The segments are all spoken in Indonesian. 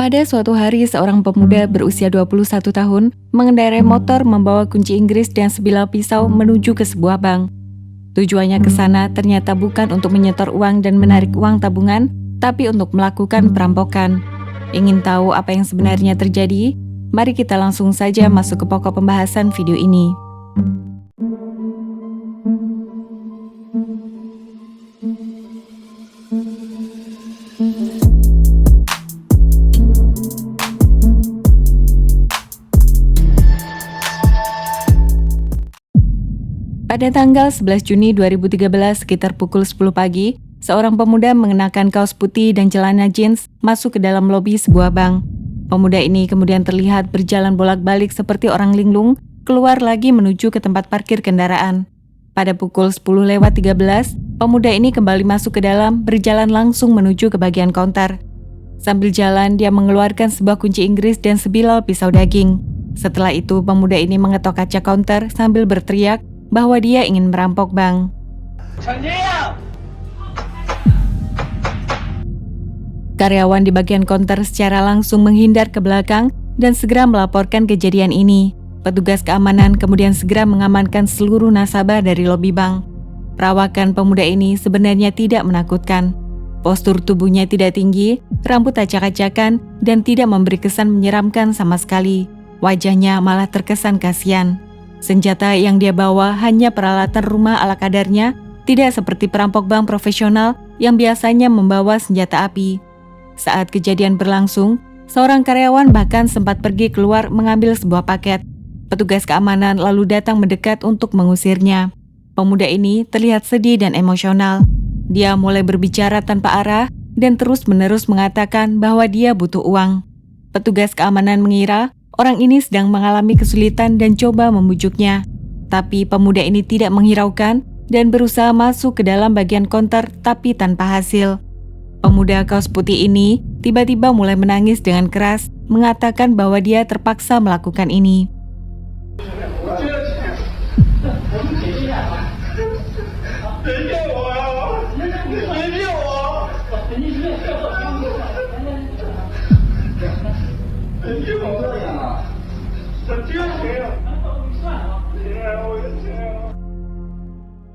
Pada suatu hari, seorang pemuda berusia 21 tahun mengendarai motor membawa kunci Inggris dan sebilah pisau menuju ke sebuah bank. Tujuannya ke sana ternyata bukan untuk menyetor uang dan menarik uang tabungan, tapi untuk melakukan perampokan. Ingin tahu apa yang sebenarnya terjadi? Mari kita langsung saja masuk ke pokok pembahasan video ini. Pada tanggal 11 Juni 2013 sekitar pukul 10 pagi, seorang pemuda mengenakan kaos putih dan celana jeans masuk ke dalam lobi sebuah bank. Pemuda ini kemudian terlihat berjalan bolak-balik seperti orang linglung, keluar lagi menuju ke tempat parkir kendaraan. Pada pukul 10:13, pemuda ini kembali masuk ke dalam, berjalan langsung menuju ke bagian counter. Sambil jalan, dia mengeluarkan sebuah kunci Inggris dan sebilah pisau daging. Setelah itu, pemuda ini mengetok kaca counter sambil berteriak bahwa dia ingin merampok bank. Karyawan di bagian counter secara langsung menghindar ke belakang dan segera melaporkan kejadian ini. Petugas keamanan kemudian segera mengamankan seluruh nasabah dari lobi bank. Perawakan pemuda ini sebenarnya tidak menakutkan. Postur tubuhnya tidak tinggi, rambut acak-acakan, dan tidak memberi kesan menyeramkan sama sekali. Wajahnya malah terkesan kasihan. Senjata yang dia bawa hanya peralatan rumah ala kadarnya, tidak seperti perampok bank profesional yang biasanya membawa senjata api. Saat kejadian berlangsung, seorang karyawan bahkan sempat pergi keluar mengambil sebuah paket. Petugas keamanan lalu datang mendekat untuk mengusirnya. Pemuda ini terlihat sedih dan emosional. Dia mulai berbicara tanpa arah dan terus-menerus mengatakan bahwa dia butuh uang. Petugas keamanan mengira orang ini sedang mengalami kesulitan dan coba membujuknya. Tapi pemuda ini tidak menghiraukan dan berusaha masuk ke dalam bagian counter tapi tanpa hasil. Pemuda kaos putih ini tiba-tiba mulai menangis dengan keras, mengatakan bahwa dia terpaksa melakukan ini.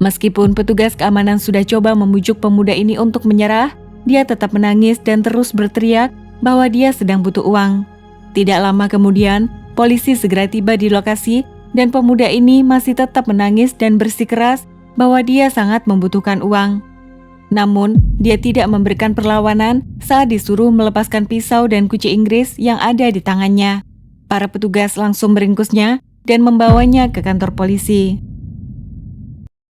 Meskipun petugas keamanan sudah coba membujuk pemuda ini untuk menyerah, dia tetap menangis dan terus berteriak bahwa dia sedang butuh uang. Tidak lama kemudian, polisi segera tiba di lokasi dan pemuda ini masih tetap menangis dan bersikeras bahwa dia sangat membutuhkan uang. Namun, dia tidak memberikan perlawanan saat disuruh melepaskan pisau dan kunci Inggris yang ada di tangannya. Para petugas langsung meringkusnya dan membawanya ke kantor polisi.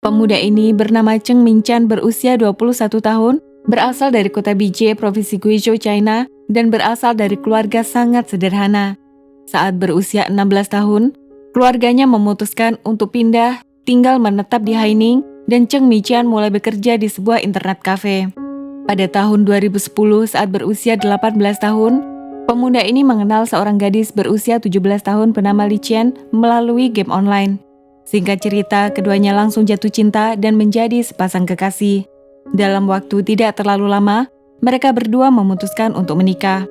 Pemuda ini bernama Cheng Minchan, berusia 21 tahun, berasal dari kota Bijie, Provinsi Guizhou, China, dan berasal dari keluarga sangat sederhana. Saat berusia 16 tahun, keluarganya memutuskan untuk pindah tinggal menetap di Haining, dan Cheng Minchan mulai bekerja di sebuah internet cafe. Pada tahun 2010, saat berusia 18 tahun, pemuda ini mengenal seorang gadis berusia 17 tahun bernama Li Qian melalui game online. Singkat cerita, keduanya langsung jatuh cinta dan menjadi sepasang kekasih. Dalam waktu tidak terlalu lama, mereka berdua memutuskan untuk menikah.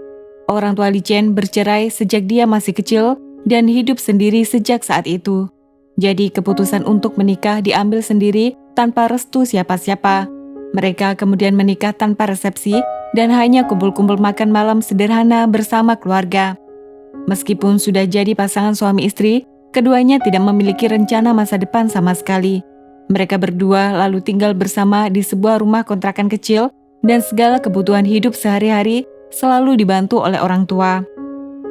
Orang tua Li Qian bercerai sejak dia masih kecil dan hidup sendiri sejak saat itu. Jadi keputusan untuk menikah diambil sendiri tanpa restu siapa-siapa. Mereka kemudian menikah tanpa resepsi dan hanya kumpul-kumpul makan malam sederhana bersama keluarga. Meskipun sudah jadi pasangan suami istri, keduanya tidak memiliki rencana masa depan sama sekali. Mereka berdua lalu tinggal bersama di sebuah rumah kontrakan kecil dan segala kebutuhan hidup sehari-hari selalu dibantu oleh orang tua.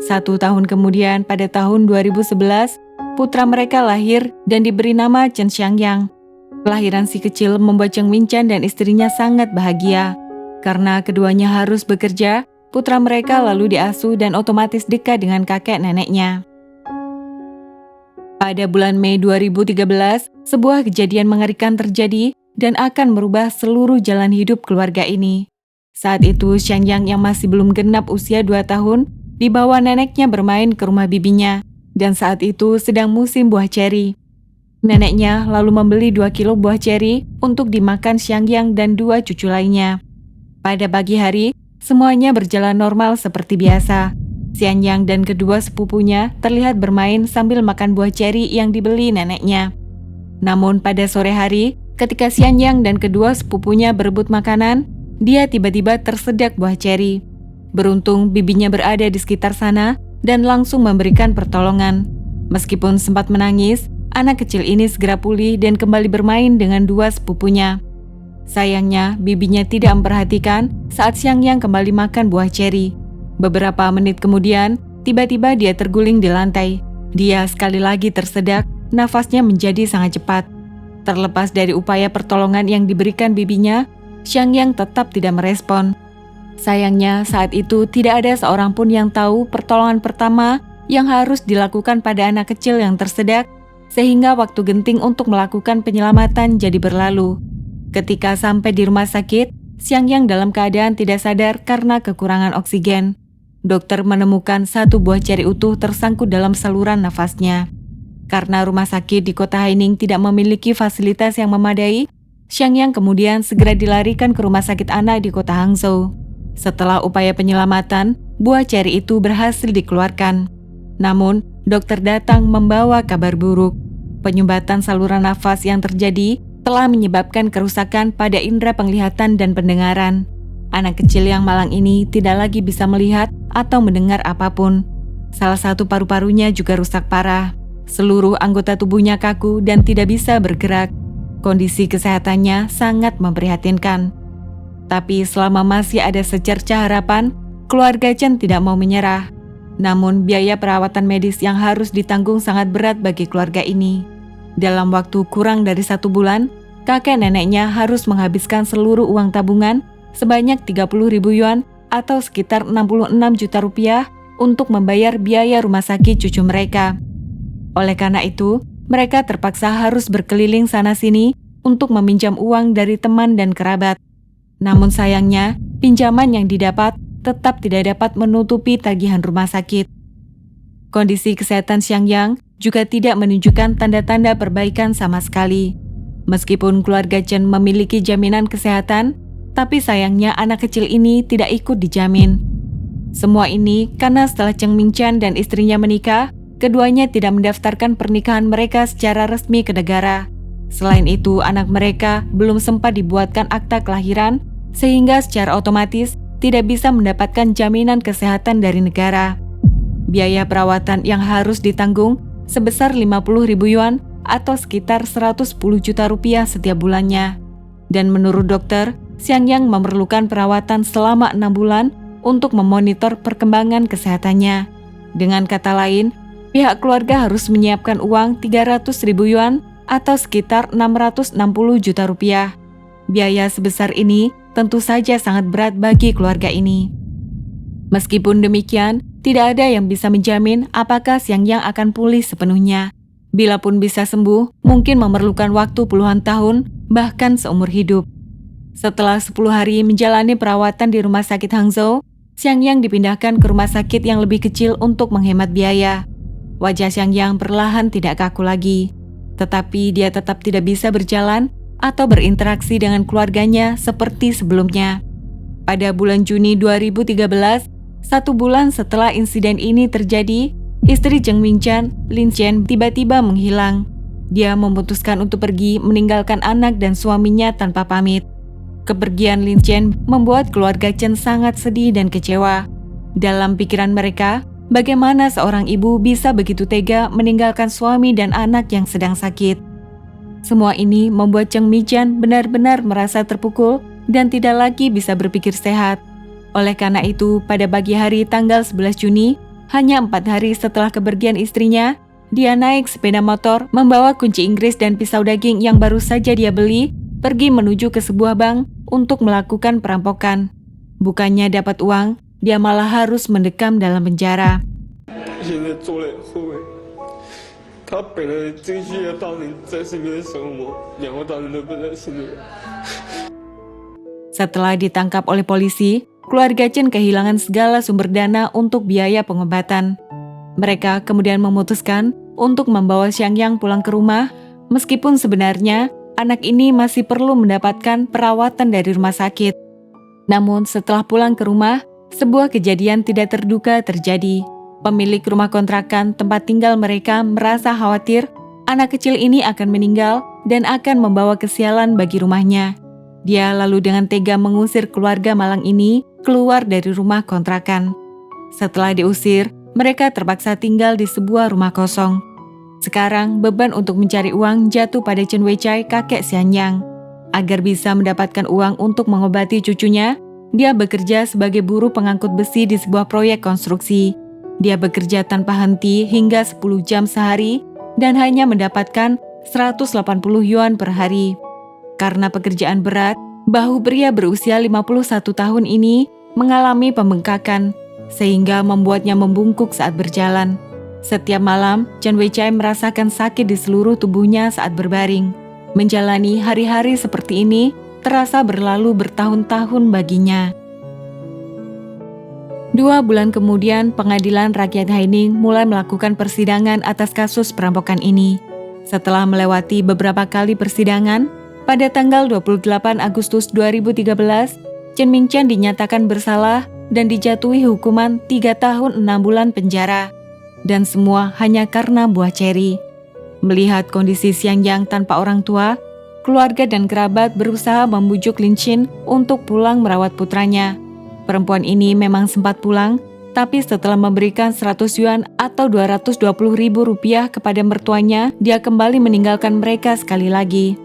1 tahun kemudian, pada tahun 2011, putra mereka lahir dan diberi nama Chen Xiangyang. Kelahiran si kecil membuat Cheng Minchan dan istrinya sangat bahagia. Karena keduanya harus bekerja, putra mereka lalu diasuh dan otomatis dekat dengan kakek neneknya. Pada bulan Mei 2013, sebuah kejadian mengerikan terjadi dan akan merubah seluruh jalan hidup keluarga ini. Saat itu, Xiangyang yang masih belum genap usia 2 tahun, dibawa neneknya bermain ke rumah bibinya, dan saat itu sedang musim buah ceri. Neneknya lalu membeli 2 kilo buah ceri untuk dimakan Xiangyang dan 2 cucu lainnya. Pada pagi hari, Semuanya berjalan normal seperti biasa. Xianyang dan kedua sepupunya terlihat bermain sambil makan buah ceri yang dibeli neneknya. Namun pada sore hari, ketika Xianyang dan kedua sepupunya berebut makanan, dia tiba-tiba tersedak buah ceri. Beruntung bibinya berada di sekitar sana dan langsung memberikan pertolongan. Meskipun sempat menangis, anak kecil ini segera pulih dan kembali bermain dengan dua sepupunya. Sayangnya, bibinya tidak memperhatikan saat Xianyang kembali makan buah ceri. Beberapa menit kemudian, tiba-tiba dia terguling di lantai. Dia sekali lagi tersedak, nafasnya menjadi sangat cepat. Terlepas dari upaya pertolongan yang diberikan bibinya, Xianyang tetap tidak merespon. Sayangnya, saat itu tidak ada seorang pun yang tahu pertolongan pertama yang harus dilakukan pada anak kecil yang tersedak, sehingga waktu genting untuk melakukan penyelamatan jadi berlalu. Ketika sampai di rumah sakit, Xianyang dalam keadaan tidak sadar karena kekurangan oksigen. Dokter menemukan satu buah ceri utuh tersangkut dalam saluran nafasnya. Karena rumah sakit di kota Haining tidak memiliki fasilitas yang memadai, Xianyang kemudian segera dilarikan ke rumah sakit anak di kota Hangzhou. Setelah upaya penyelamatan, buah ceri itu berhasil dikeluarkan. Namun, dokter datang membawa kabar buruk. Penyumbatan saluran nafas yang terjadi telah menyebabkan kerusakan pada indera penglihatan dan pendengaran. Anak kecil yang malang ini tidak lagi bisa melihat atau mendengar apapun. Salah satu paru-parunya juga rusak parah. Seluruh anggota tubuhnya kaku dan tidak bisa bergerak. Kondisi kesehatannya sangat memprihatinkan. Tapi selama masih ada secercah harapan, keluarga Chen tidak mau menyerah. Namun biaya perawatan medis yang harus ditanggung sangat berat bagi keluarga ini. Dalam waktu kurang dari 1 bulan, kakek neneknya harus menghabiskan seluruh uang tabungan sebanyak 30.000 yuan atau sekitar 66 juta rupiah untuk membayar biaya rumah sakit cucu mereka. Oleh karena itu, mereka terpaksa harus berkeliling sana-sini untuk meminjam uang dari teman dan kerabat. Namun sayangnya, pinjaman yang didapat tetap tidak dapat menutupi tagihan rumah sakit. Kondisi kesehatan Xianyang juga tidak menunjukkan tanda-tanda perbaikan sama sekali. Meskipun keluarga Chen memiliki jaminan kesehatan, tapi sayangnya anak kecil ini tidak ikut dijamin. Semua ini karena setelah Cheng Mingchan dan istrinya menikah, keduanya tidak mendaftarkan pernikahan mereka secara resmi ke negara. Selain itu, anak mereka belum sempat dibuatkan akta kelahiran, sehingga secara otomatis tidak bisa mendapatkan jaminan kesehatan dari negara. Biaya perawatan yang harus ditanggung sebesar 50.000 yuan atau sekitar 110 juta rupiah setiap bulannya. Dan menurut dokter, Xianyang memerlukan perawatan selama 6 bulan untuk memonitor perkembangan kesehatannya. Dengan kata lain, pihak keluarga harus menyiapkan uang 300.000 yuan atau sekitar 660 juta rupiah. Biaya sebesar ini tentu saja sangat berat bagi keluarga ini. Meskipun demikian, tidak ada yang bisa menjamin apakah Xianyang akan pulih sepenuhnya. Bila pun bisa sembuh, mungkin memerlukan waktu puluhan tahun, bahkan seumur hidup. Setelah 10 hari menjalani perawatan di rumah sakit Hangzhou, Xianyang dipindahkan ke rumah sakit yang lebih kecil untuk menghemat biaya. Wajah Xianyang perlahan tidak kaku lagi, tetapi dia tetap tidak bisa berjalan atau berinteraksi dengan keluarganya seperti sebelumnya. Pada bulan Juni 2013, 1 bulan setelah insiden ini terjadi, istri Cheng Mingchan, Lin Chen, tiba-tiba menghilang. Dia memutuskan untuk pergi meninggalkan anak dan suaminya tanpa pamit. Kepergian Lin Chen membuat keluarga Chen sangat sedih dan kecewa. Dalam pikiran mereka, bagaimana seorang ibu bisa begitu tega meninggalkan suami dan anak yang sedang sakit. Semua ini membuat Cheng Mingchan benar-benar merasa terpukul dan tidak lagi bisa berpikir sehat. Oleh karena itu, pada pagi hari tanggal 11 Juni, hanya 4 hari setelah kepergian istrinya, dia naik sepeda motor, membawa kunci Inggris dan pisau daging yang baru saja dia beli, pergi menuju ke sebuah bank untuk melakukan perampokan. Bukannya dapat uang, dia malah harus mendekam dalam penjara. Setelah ditangkap oleh polisi, keluarga Chen kehilangan segala sumber dana untuk biaya pengobatan. Mereka kemudian memutuskan untuk membawa Xianyang pulang ke rumah, meskipun sebenarnya anak ini masih perlu mendapatkan perawatan dari rumah sakit. Namun setelah pulang ke rumah, sebuah kejadian tidak terduga terjadi. Pemilik rumah kontrakan tempat tinggal mereka merasa khawatir anak kecil ini akan meninggal dan akan membawa kesialan bagi rumahnya. Dia lalu dengan tega mengusir keluarga malang ini keluar dari rumah kontrakan. Setelah diusir, mereka terpaksa tinggal di sebuah rumah kosong. Sekarang beban untuk mencari uang jatuh pada Chen Weichai, kakek Xiangyang. Agar bisa mendapatkan uang untuk mengobati cucunya, dia bekerja sebagai buruh pengangkut besi di sebuah proyek konstruksi. Dia bekerja tanpa henti hingga 10 jam sehari dan hanya mendapatkan 180 yuan per hari. Karena pekerjaan berat, bahu pria berusia 51 tahun ini mengalami pembengkakan, sehingga membuatnya membungkuk saat berjalan. Setiap malam, Chen Weichai merasakan sakit di seluruh tubuhnya saat berbaring. Menjalani hari-hari seperti ini terasa berlalu bertahun-tahun baginya. 2 bulan kemudian, Pengadilan Rakyat Haining mulai melakukan persidangan atas kasus perampokan ini. Setelah melewati beberapa kali persidangan, pada tanggal 28 Agustus 2013, Chen Mingchen dinyatakan bersalah dan dijatuhi hukuman 3 tahun 6 bulan penjara. Dan semua hanya karena buah ceri. Melihat kondisi Xiangyang tanpa orang tua, keluarga dan kerabat berusaha membujuk Lin Xin untuk pulang merawat putranya. Perempuan ini memang sempat pulang, tapi setelah memberikan 100 yuan atau 220.000 rupiah kepada mertuanya, dia kembali meninggalkan mereka sekali lagi.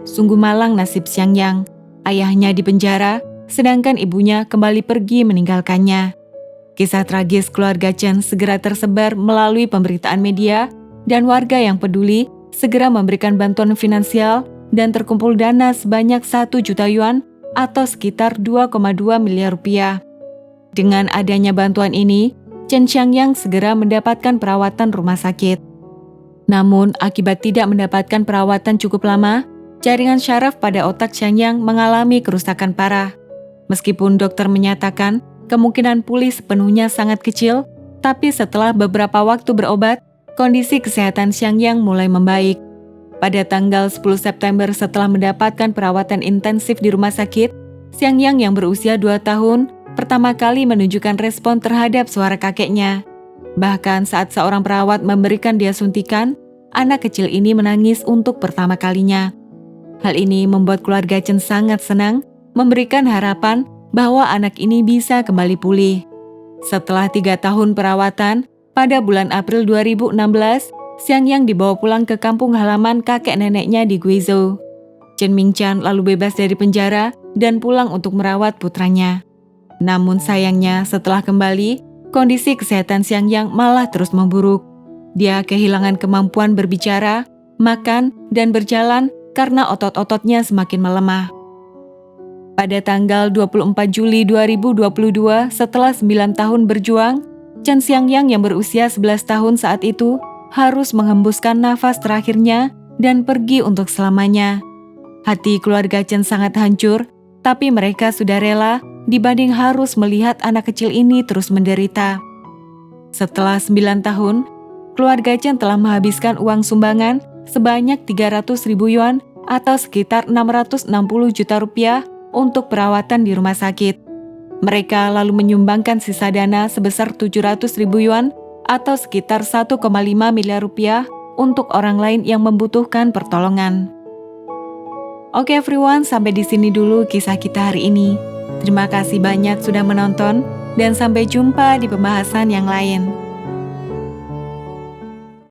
Sungguh malang nasib Xiangyang. Ayahnya di penjara, sedangkan ibunya kembali pergi meninggalkannya. Kisah tragis keluarga Chen segera tersebar melalui pemberitaan media, dan warga yang peduli segera memberikan bantuan finansial dan terkumpul dana sebanyak 1 juta yuan atau sekitar 2,2 miliar rupiah. Dengan adanya bantuan ini, Chen Xiangyang segera mendapatkan perawatan rumah sakit. Namun, akibat tidak mendapatkan perawatan cukup lama, jaringan syaraf pada otak Xiangyang mengalami kerusakan parah. Meskipun dokter menyatakan kemungkinan pulih sepenuhnya sangat kecil, tapi setelah beberapa waktu berobat, kondisi kesehatan Xiangyang mulai membaik. Pada tanggal 10 September setelah mendapatkan perawatan intensif di rumah sakit, Xiangyang yang berusia 2 tahun pertama kali menunjukkan respon terhadap suara kakeknya. Bahkan saat seorang perawat memberikan dia suntikan, anak kecil ini menangis untuk pertama kalinya. Hal ini membuat keluarga Chen sangat senang, memberikan harapan bahwa anak ini bisa kembali pulih. Setelah 3 tahun perawatan, pada bulan April 2016, Xiangyang dibawa pulang ke kampung halaman kakek neneknya di Guizhou. Chen Mingchen lalu bebas dari penjara dan pulang untuk merawat putranya. Namun sayangnya setelah kembali, kondisi kesehatan Xiangyang malah terus memburuk. Dia kehilangan kemampuan berbicara, makan, dan berjalan karena otot-ototnya semakin melemah. Pada tanggal 24 Juli 2022, setelah 9 tahun berjuang, Chen Xiangyang yang berusia 11 tahun saat itu harus menghembuskan nafas terakhirnya dan pergi untuk selamanya. Hati keluarga Chen sangat hancur, tapi mereka sudah rela dibanding harus melihat anak kecil ini terus menderita. Setelah 9 tahun, keluarga Chen telah menghabiskan uang sumbangan sebanyak 300.000 yuan atau sekitar 660 juta rupiah untuk perawatan di rumah sakit. Mereka lalu menyumbangkan sisa dana sebesar 700.000 yuan atau sekitar 1,5 miliar rupiah untuk orang lain yang membutuhkan pertolongan. Oke everyone, sampai di sini dulu kisah kita hari ini. Terima kasih banyak sudah menonton dan sampai jumpa di pembahasan yang lain.